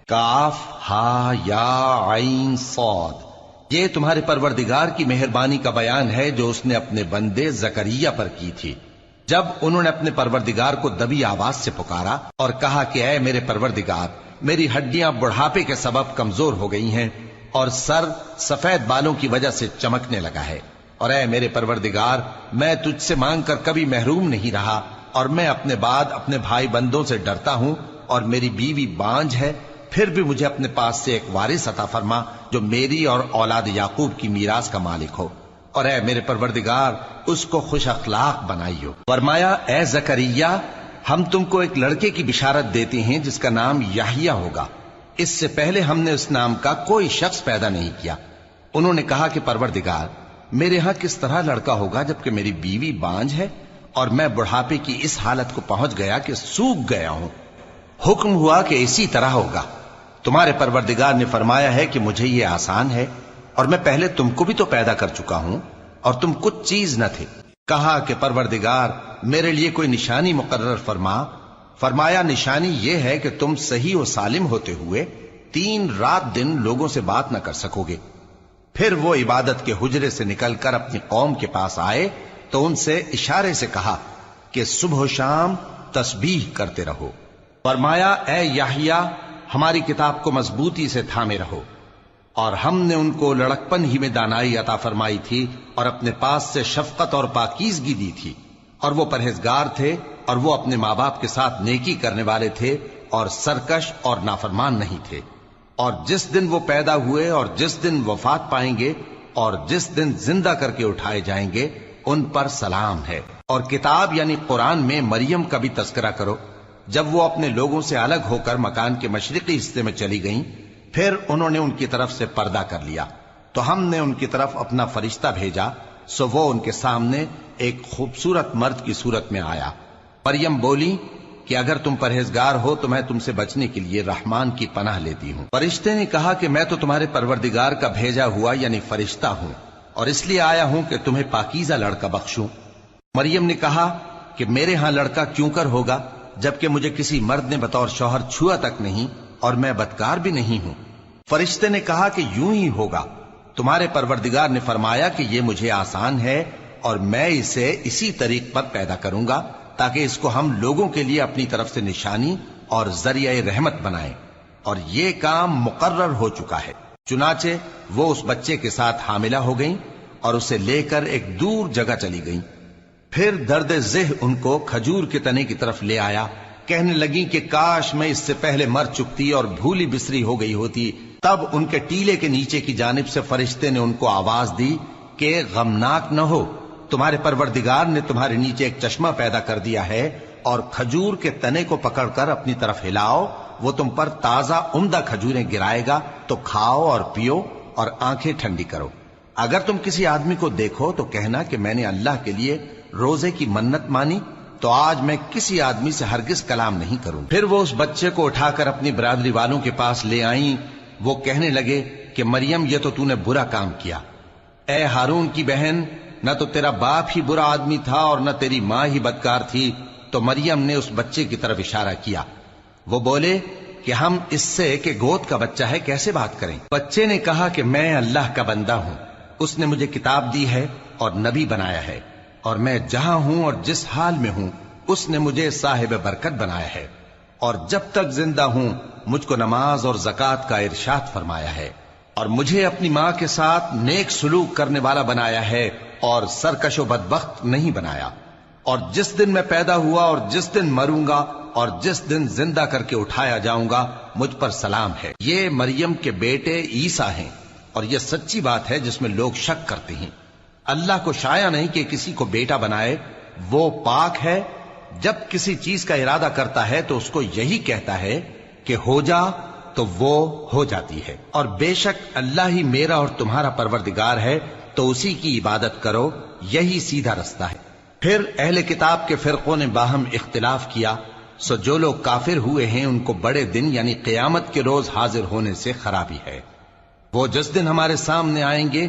کاف ہا یا عین صاد، یہ تمہارے پروردگار کی مہربانی کا بیان ہے جو اس نے اپنے بندے زکریا پر کی تھی، جب انہوں نے اپنے پروردگار کو دبی آواز سے پکارا اور کہا کہ اے میرے پروردگار، میری ہڈیاں بڑھاپے کے سبب کمزور ہو گئی ہیں اور سر سفید بالوں کی وجہ سے چمکنے لگا ہے، اور اے میرے پروردگار، میں تجھ سے مانگ کر کبھی محروم نہیں رہا، اور میں اپنے بعد اپنے بھائی بندوں سے ڈرتا ہوں، اور میری بیوی بانجھ ہے، پھر بھی مجھے اپنے پاس سے ایک وارث عطا فرما جو میری اور اولاد یعقوب کی میراث کا مالک ہو، اور اے میرے پروردگار اس کو خوش اخلاق بنائیو۔ فرمایا اے زکریا، ہم تم کو ایک لڑکے کی بشارت دیتے ہیں جس کا نام یحییٰ ہوگا، اس سے پہلے ہم نے اس نام کا کوئی شخص پیدا نہیں کیا۔ انہوں نے کہا کہ پروردگار، میرے ہاں کس طرح لڑکا ہوگا جبکہ میری بیوی بانجھ ہے اور میں بڑھاپے کی اس حالت کو پہنچ گیا کہ سوکھ گیا ہوں۔ حکم ہوا کہ اسی طرح ہوگا۔ تمہارے پروردگار نے فرمایا ہے کہ مجھے یہ آسان ہے، اور میں پہلے تم کو بھی تو پیدا کر چکا ہوں اور تم کچھ چیز نہ تھے۔ کہا کہ پروردگار میرے لیے کوئی نشانی مقرر فرما۔ فرمایا نشانی یہ ہے کہ تم صحیح و سالم ہوتے ہوئے 3 رات دن لوگوں سے بات نہ کر سکو گے۔ پھر وہ عبادت کے حجرے سے نکل کر اپنی قوم کے پاس آئے تو ان سے اشارے سے کہا کہ صبح و شام تسبیح کرتے رہو۔ فرمایا اے یحییٰ، ہماری کتاب کو مضبوطی سے تھامے رہو، اور ہم نے ان کو لڑکپن ہی میں دانائی عطا فرمائی تھی اور اپنے پاس سے شفقت اور پاکیزگی دی تھی، اور وہ پرہیزگار تھے اور وہ اپنے ماں باپ کے ساتھ نیکی کرنے والے تھے اور سرکش اور نافرمان نہیں تھے۔ اور جس دن وہ پیدا ہوئے اور جس دن وفات پائیں گے اور جس دن زندہ کر کے اٹھائے جائیں گے ان پر سلام ہے۔ اور کتاب یعنی قرآن میں مریم کا بھی تذکرہ کرو، جب وہ اپنے لوگوں سے الگ ہو کر مکان کے مشرقی حصے میں چلی گئیں، پھر انہوں نے ان کی طرف سے پردہ کر لیا تو ہم نے ان کی طرف اپنا فرشتہ بھیجا، سو وہ ان کے سامنے ایک خوبصورت مرد کی صورت میں آیا۔ مریم بولی کہ اگر تم پرہیزگار ہو تو میں تم سے بچنے کے لیے رحمان کی پناہ لیتی ہوں۔ فرشتے نے کہا کہ میں تو تمہارے پروردگار کا بھیجا ہوا یعنی فرشتہ ہوں، اور اس لیے آیا ہوں کہ تمہیں پاکیزہ لڑکا بخشوں۔ مریم نے کہا کہ میرے ہاں لڑکا کیوں کر ہوگا جبکہ مجھے کسی مرد نے بطور شوہر چھوا تک نہیں اور میں بدکار بھی نہیں ہوں۔ فرشتے نے کہا کہ یوں ہی ہوگا، تمہارے پروردگار نے فرمایا کہ یہ مجھے آسان ہے اور میں اسے اسی طریق پر پیدا کروں گا تاکہ اس کو ہم لوگوں کے لیے اپنی طرف سے نشانی اور ذریعہ رحمت بنائیں، اور یہ کام مقرر ہو چکا ہے۔ چنانچہ وہ اس بچے کے ساتھ حاملہ ہو گئیں اور اسے لے کر ایک دور جگہ چلی گئیں۔ پھر درد ذہ ان کو کھجور کے تنے کی طرف لے آیا، کہنے لگی کہ کاش میں اس سے پہلے مر چکتی اور بھولی بسری ہو گئی ہوتی۔ تب ان کے ٹیلے کے نیچے کی جانب سے فرشتے نے ان کو آواز دی کہ غمناک نہ ہو، تمہارے پروردگار نے تمہارے نیچے ایک چشمہ پیدا کر دیا ہے، اور کھجور کے تنے کو پکڑ کر اپنی طرف ہلاؤ، وہ تم پر تازہ عمدہ کھجوریں گرائے گا، تو کھاؤ اور پیو اور آنکھیں ٹھنڈی کرو۔ اگر تم کسی آدمی کو دیکھو تو کہنا کہ میں نے اللہ کے لیے روزے کی منت مانی، تو آج میں کسی آدمی سے ہرگز کلام نہیں کروں۔ پھر وہ اس بچے کو اٹھا کر اپنی برادری والوں کے پاس لے آئیں۔ وہ کہنے لگے کہ مریم یہ تو نے برا کام کیا، اے ہارون کی بہن، نہ تو تیرا باپ ہی برا آدمی تھا اور نہ تیری ماں ہی بدکار تھی۔ تو مریم نے اس بچے کی طرف اشارہ کیا۔ وہ بولے کہ ہم اس سے کہ گود کا بچہ ہے کیسے بات کریں؟ بچے نے کہا کہ میں اللہ کا بندہ ہوں، اس نے مجھے کتاب دی ہے اور نبی بنایا ہے، اور میں جہاں ہوں اور جس حال میں ہوں اس نے مجھے صاحب برکت بنایا ہے، اور جب تک زندہ ہوں مجھ کو نماز اور زکوٰۃ کا ارشاد فرمایا ہے، اور مجھے اپنی ماں کے ساتھ نیک سلوک کرنے والا بنایا ہے اور سرکش و بدبخت نہیں بنایا، اور جس دن میں پیدا ہوا اور جس دن مروں گا اور جس دن زندہ کر کے اٹھایا جاؤں گا مجھ پر سلام ہے۔ یہ مریم کے بیٹے عیسیٰ ہیں، اور یہ سچی بات ہے جس میں لوگ شک کرتے ہیں۔ اللہ کو شایع نہیں کہ کسی کو بیٹا بنائے، وہ پاک ہے، جب کسی چیز کا ارادہ کرتا ہے تو اس کو یہی کہتا ہے کہ ہو جا تو وہ ہو جاتی ہے، اور بے شک اللہ ہی میرا اور تمہارا پروردگار ہے، تو اسی کی عبادت کرو، یہی سیدھا رستہ ہے۔ پھر اہل کتاب کے فرقوں نے باہم اختلاف کیا، سو جو لوگ کافر ہوئے ہیں ان کو بڑے دن یعنی قیامت کے روز حاضر ہونے سے خرابی ہے۔ وہ جس دن ہمارے سامنے آئیں گے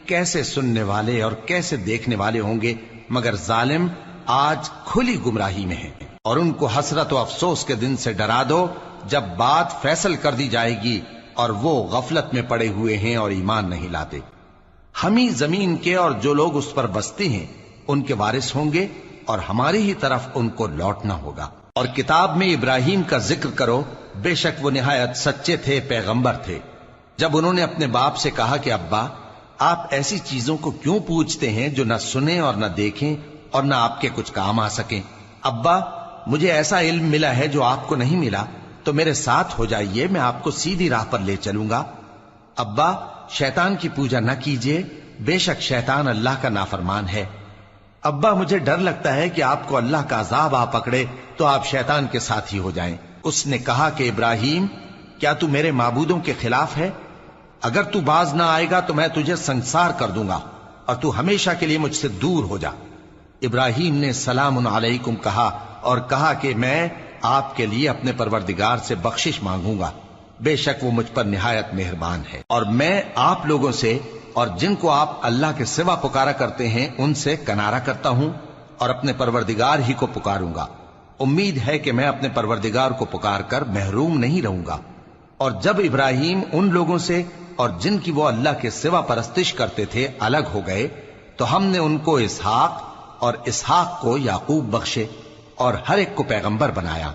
کیسے سننے والے اور کیسے دیکھنے والے ہوں گے، مگر ظالم آج کھلی گمراہی میں ہیں، اور ان کو حسرت و افسوس کے دن سے ڈرا دو جب بات فیصل کر دی جائے گی اور وہ غفلت میں پڑے ہوئے ہیں اور ایمان نہیں لاتے۔ ہم ہی زمین کے اور جو لوگ اس پر بستے ہیں ان کے وارث ہوں گے، اور ہماری ہی طرف ان کو لوٹنا ہوگا۔ اور کتاب میں ابراہیم کا ذکر کرو، بے شک وہ نہایت سچے تھے، پیغمبر تھے۔ جب انہوں نے اپنے باپ سے کہا کہ ابا، آپ ایسی چیزوں کو کیوں پوچھتے ہیں جو نہ سنیں اور نہ دیکھیں اور نہ آپ کے کچھ کام آ سکیں؟ ابا، مجھے ایسا علم ملا ہے جو آپ کو نہیں ملا، تو میرے ساتھ ہو جائیے، میں آپ کو سیدھی راہ پر لے چلوں گا۔ ابا، شیطان کی پوجا نہ کیجیے، بے شک شیطان اللہ کا نافرمان ہے۔ ابا، مجھے ڈر لگتا ہے کہ آپ کو اللہ کا عذاب آ پکڑے تو آپ شیطان کے ساتھی ہو جائیں۔ اس نے کہا کہ ابراہیم، کیا تو میرے معبودوں کے خلاف ہے؟ اگر تو باز نہ آئے گا تو میں تجھے سنسار کر دوں گا اور تو ہمیشہ کے لیے مجھ سے دور ہو جا۔ ابراہیم نے سلام علیکم کہا اور کہا کہ میں آپ کے لیے اپنے پروردگار سے بخشش مانگوں گا، بے شک وہ مجھ پر نہایت مہربان ہے، اور میں آپ لوگوں سے اور جن کو آپ اللہ کے سوا پکارا کرتے ہیں ان سے کنارہ کرتا ہوں اور اپنے پروردگار ہی کو پکاروں گا۔ امید ہے کہ میں اپنے پروردگار کو پکار کر محروم نہیں رہوں گا۔ اور جب ابراہیم ان لوگوں سے اور جن کی وہ اللہ کے سوا پرستش کرتے تھے الگ ہو گئے تو ہم نے ان کو اسحاق اور اسحاق کو یعقوب بخشے اور ہر ایک کو پیغمبر بنایا،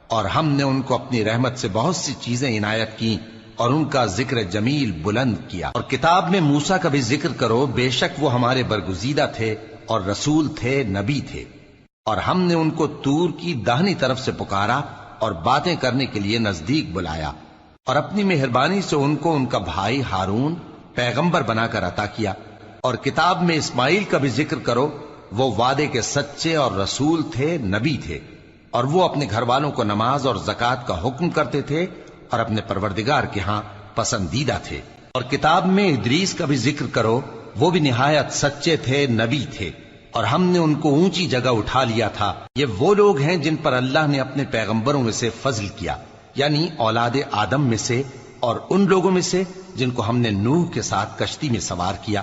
اور ہم نے ان کو اپنی رحمت سے بہت سی چیزیں عنایت کی اور ان کا ذکر جمیل بلند کیا۔ اور کتاب میں موسیٰ کا بھی ذکر کرو، بے شک وہ ہمارے برگزیدہ تھے اور رسول تھے، نبی تھے، اور ہم نے ان کو طور کی داہنی طرف سے پکارا اور باتیں کرنے کے لیے نزدیک بلایا، اور اپنی مہربانی سے ان کو ان کا بھائی ہارون پیغمبر بنا کر عطا کیا۔ اور کتاب میں اسماعیل کا بھی ذکر کرو، وہ وعدے کے سچے اور رسول تھے، نبی تھے، اور وہ اپنے گھر والوں کو نماز اور زکوٰۃ کا حکم کرتے تھے اور اپنے پروردگار کے ہاں پسندیدہ تھے۔ اور کتاب میں ادریس کا بھی ذکر کرو، وہ بھی نہایت سچے تھے، نبی تھے، اور ہم نے ان کو اونچی جگہ اٹھا لیا تھا۔ یہ وہ لوگ ہیں جن پر اللہ نے اپنے پیغمبروں میں سے فضل کیا، یعنی اولاد آدم میں سے، اور ان لوگوں میں سے جن کو ہم نے نوح کے ساتھ کشتی میں سوار کیا،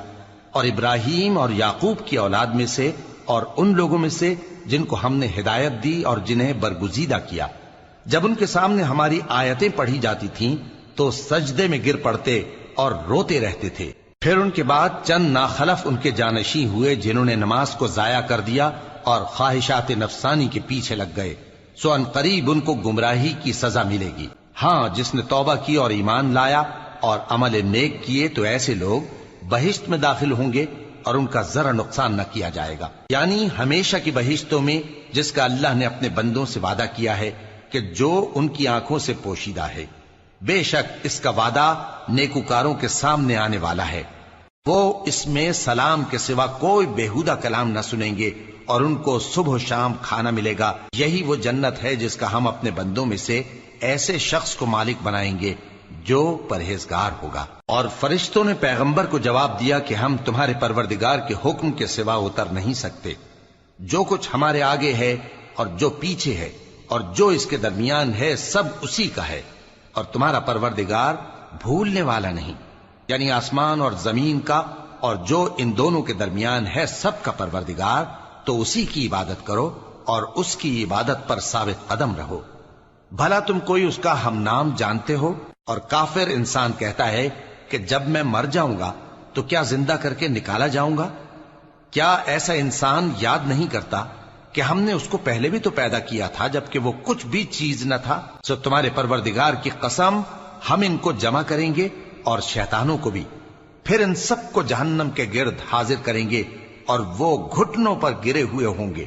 اور ابراہیم اور یعقوب کی اولاد میں سے، اور ان لوگوں میں سے جن کو ہم نے ہدایت دی اور جنہیں برگزیدہ کیا۔ جب ان کے سامنے ہماری آیتیں پڑھی جاتی تھیں تو سجدے میں گر پڑتے اور روتے رہتے تھے۔ پھر ان کے بعد چند ناخلف ان کے جانشین ہوئے جنہوں نے نماز کو ضائع کر دیا اور خواہشات نفسانی کے پیچھے لگ گئے، سو ان قریب ان کو گمراہی کی سزا ملے گی۔ ہاں، جس نے توبہ کی اور ایمان لایا اور عمل نیک کیے تو ایسے لوگ بہشت میں داخل ہوں گے اور ان کا ذرا نقصان نہ کیا جائے گا، یعنی ہمیشہ کی بہشتوں میں، جس کا اللہ نے اپنے بندوں سے وعدہ کیا ہے کہ جو ان کی آنکھوں سے پوشیدہ ہے۔ بے شک اس کا وعدہ نیکوکاروں کے سامنے آنے والا ہے، وہ اس میں سلام کے سوا کوئی بیہودہ کلام نہ سنیں گے، اور ان کو صبح و شام کھانا ملے گا۔ یہی وہ جنت ہے جس کا ہم اپنے بندوں میں سے ایسے شخص کو مالک بنائیں گے جو پرہیزگار ہوگا۔ اور فرشتوں نے پیغمبر کو جواب دیا کہ ہم تمہارے پروردگار کے حکم کے سوا اتر نہیں سکتے، جو کچھ ہمارے آگے ہے اور جو پیچھے ہے اور جو اس کے درمیان ہے سب اسی کا ہے، اور تمہارا پروردگار بھولنے والا نہیں، یعنی آسمان اور زمین کا اور جو ان دونوں کے درمیان ہے سب کا پروردگار، تو اسی کی عبادت کرو اور اس کی عبادت پر ثابت قدم رہو۔ بھلا تم کوئی اس کا ہم نام جانتے ہو؟ اور کافر انسان کہتا ہے کہ جب میں مر جاؤں گا تو کیا زندہ کر کے نکالا جاؤں گا؟ کیا ایسا انسان یاد نہیں کرتا کہ ہم نے اس کو پہلے بھی تو پیدا کیا تھا جبکہ وہ کچھ بھی چیز نہ تھا؟ سو تمہارے پروردگار کی قسم، ہم ان کو جمع کریں گے اور شیطانوں کو بھی، پھر ان سب کو جہنم کے گرد حاضر کریں گے اور وہ گھٹنوں پر گرے ہوئے ہوں گے۔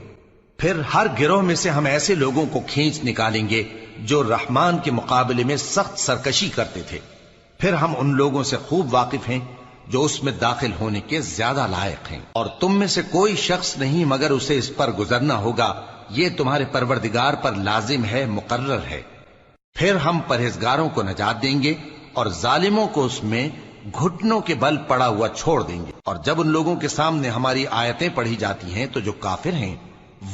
پھر ہر گروہ میں سے ہم ایسے لوگوں کو کھینچ نکالیں گے جو رحمان کے مقابلے میں سخت سرکشی کرتے تھے، پھر ہم ان لوگوں سے خوب واقف ہیں جو اس میں داخل ہونے کے زیادہ لائق ہیں، اور تم میں سے کوئی شخص نہیں مگر اسے اس پر گزرنا ہوگا، یہ تمہارے پروردگار پر لازم ہے، مقرر ہے۔ پھر ہم پرہیزگاروں کو نجات دیں گے اور ظالموں کو اس میں گھٹنوں کے بل پڑا ہوا چھوڑ دیں گے۔ اور جب ان لوگوں کے سامنے ہماری آیتیں پڑھی جاتی ہیں تو جو کافر ہیں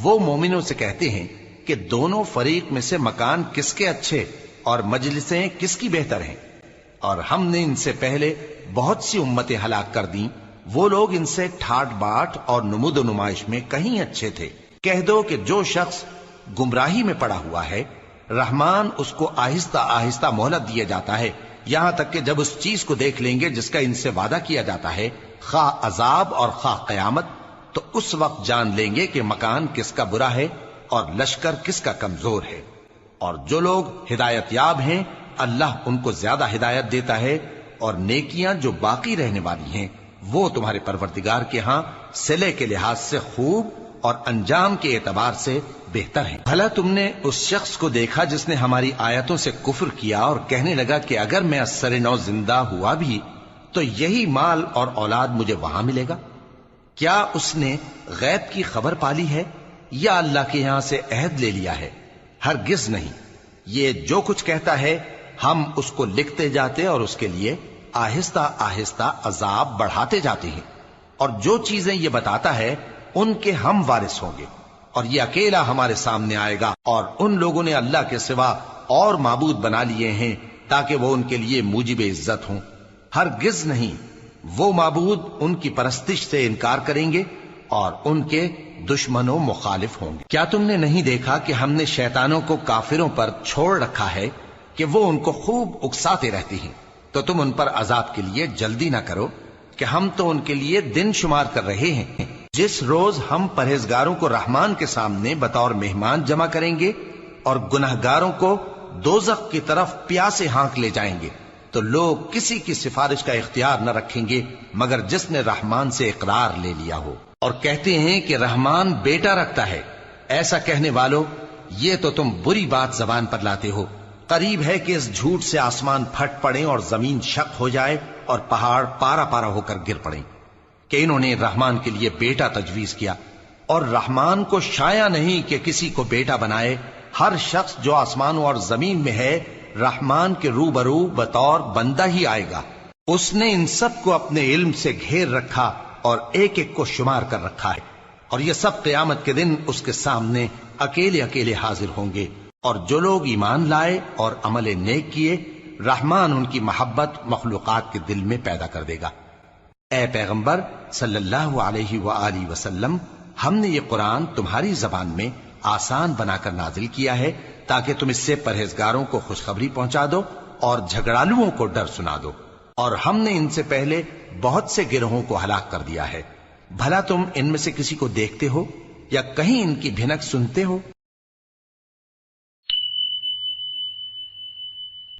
وہ مومنوں سے کہتے ہیں کہ دونوں فریق میں سے مکان کس کے اچھے اور مجلسیں کس کی بہتر ہیں، اور ہم نے ان سے پہلے بہت سی امتیں ہلاک کر دیں، وہ لوگ ان سے ٹھاٹ باٹ اور نمود و نمائش میں کہیں اچھے تھے۔ کہہ دو کہ جو شخص گمراہی میں پڑا ہوا ہے رحمان اس کو آہستہ آہستہ مہلت دیا جاتا ہے، یہاں تک کہ جب اس چیز کو دیکھ لیں گے جس کا ان سے وعدہ کیا جاتا ہے، خواہ عذاب اور خواہ قیامت، تو اس وقت جان لیں گے کہ مکان کس کا برا ہے اور لشکر کس کا کمزور ہے۔ اور جو لوگ ہدایت یاب ہیں اللہ ان کو زیادہ ہدایت دیتا ہے، اور نیکیاں جو باقی رہنے والی ہیں وہ تمہارے پروردگار کے ہاں صلے کے لحاظ سے خوب اور انجام کے اعتبار سے بہتر ہیں۔ بھلا تم نے اس شخص کو دیکھا جس نے ہماری آیتوں سے کفر کیا اور کہنے لگا کہ اگر میں ازسر نو زندہ ہوا بھی تو یہی مال اور اولاد مجھے وہاں ملے گا؟ کیا اس نے غیب کی خبر پالی ہے یا اللہ کے یہاں سے عہد لے لیا ہے؟ ہرگز نہیں، یہ جو کچھ کہتا ہے ہم اس کو لکھتے جاتے اور اس کے لیے آہستہ آہستہ عذاب بڑھاتے جاتے ہیں، اور جو چیزیں یہ بتاتا ہے ان کے ہم وارث ہوں گے، اور یہ اکیلا ہمارے سامنے آئے گا، اور ان لوگوں نے اللہ کے سوا اور معبود بنا لیے ہیں تاکہ وہ ان کے لیے موجب عزت ہوں۔ ہرگز نہیں، وہ معبود ان کی پرستش سے انکار کریں گے اور ان کے دشمنوں مخالف ہوں گے۔ کیا تم نے نہیں دیکھا کہ ہم نے شیطانوں کو کافروں پر چھوڑ رکھا ہے کہ وہ ان کو خوب اکساتے رہتی ہیں؟ تو تم ان پر عذاب کے لیے جلدی نہ کرو کہ ہم تو ان کے لیے دن شمار کر رہے ہیں۔ جس روز ہم پرہیزگاروں کو رحمان کے سامنے بطور مہمان جمع کریں گے اور گنہگاروں کو دوزخ کی طرف پیاسے ہانک لے جائیں گے، تو لوگ کسی کی سفارش کا اختیار نہ رکھیں گے مگر جس نے رحمان سے اقرار لے لیا ہو، اور کہتے ہیں کہ رحمان بیٹا رکھتا ہے۔ ایسا کہنے والوں، یہ تو تم بری بات زبان پر لاتے ہو۔ قریب ہے کہ اس جھوٹ سے آسمان پھٹ پڑے اور زمین شق ہو جائے اور پہاڑ پارا پارا ہو کر گر پڑیں کہ انہوں نے رحمان کے لیے بیٹا تجویز کیا، اور رحمان کو شایع نہیں کہ کسی کو بیٹا بنائے۔ ہر شخص جو آسمانوں اور زمین میں ہے رحمان کے روبرو بطور بندہ ہی آئے گا۔ اس نے ان سب کو اپنے علم سے گھیر رکھا اور ایک ایک کو شمار کر رکھا ہے، اور یہ سب قیامت کے دن اس کے سامنے اکیلے اکیلے حاضر ہوں گے۔ اور جو لوگ ایمان لائے اور عمل نیک کیے رحمان ان کی محبت مخلوقات کے دل میں پیدا کر دے گا۔ اے پیغمبر صلی اللہ علیہ وآلہ وسلم، ہم نے یہ قرآن تمہاری زبان میں آسان بنا کر نازل کیا ہے تاکہ تم اس سے پرہیزگاروں کو خوشخبری پہنچا دو اور جھگڑالوؤں کو ڈر سنا دو، اور ہم نے ان سے پہلے بہت سے گروہوں کو ہلاک کر دیا ہے۔ بھلا تم ان میں سے کسی کو دیکھتے ہو یا کہیں ان کی بھنک سنتے ہو؟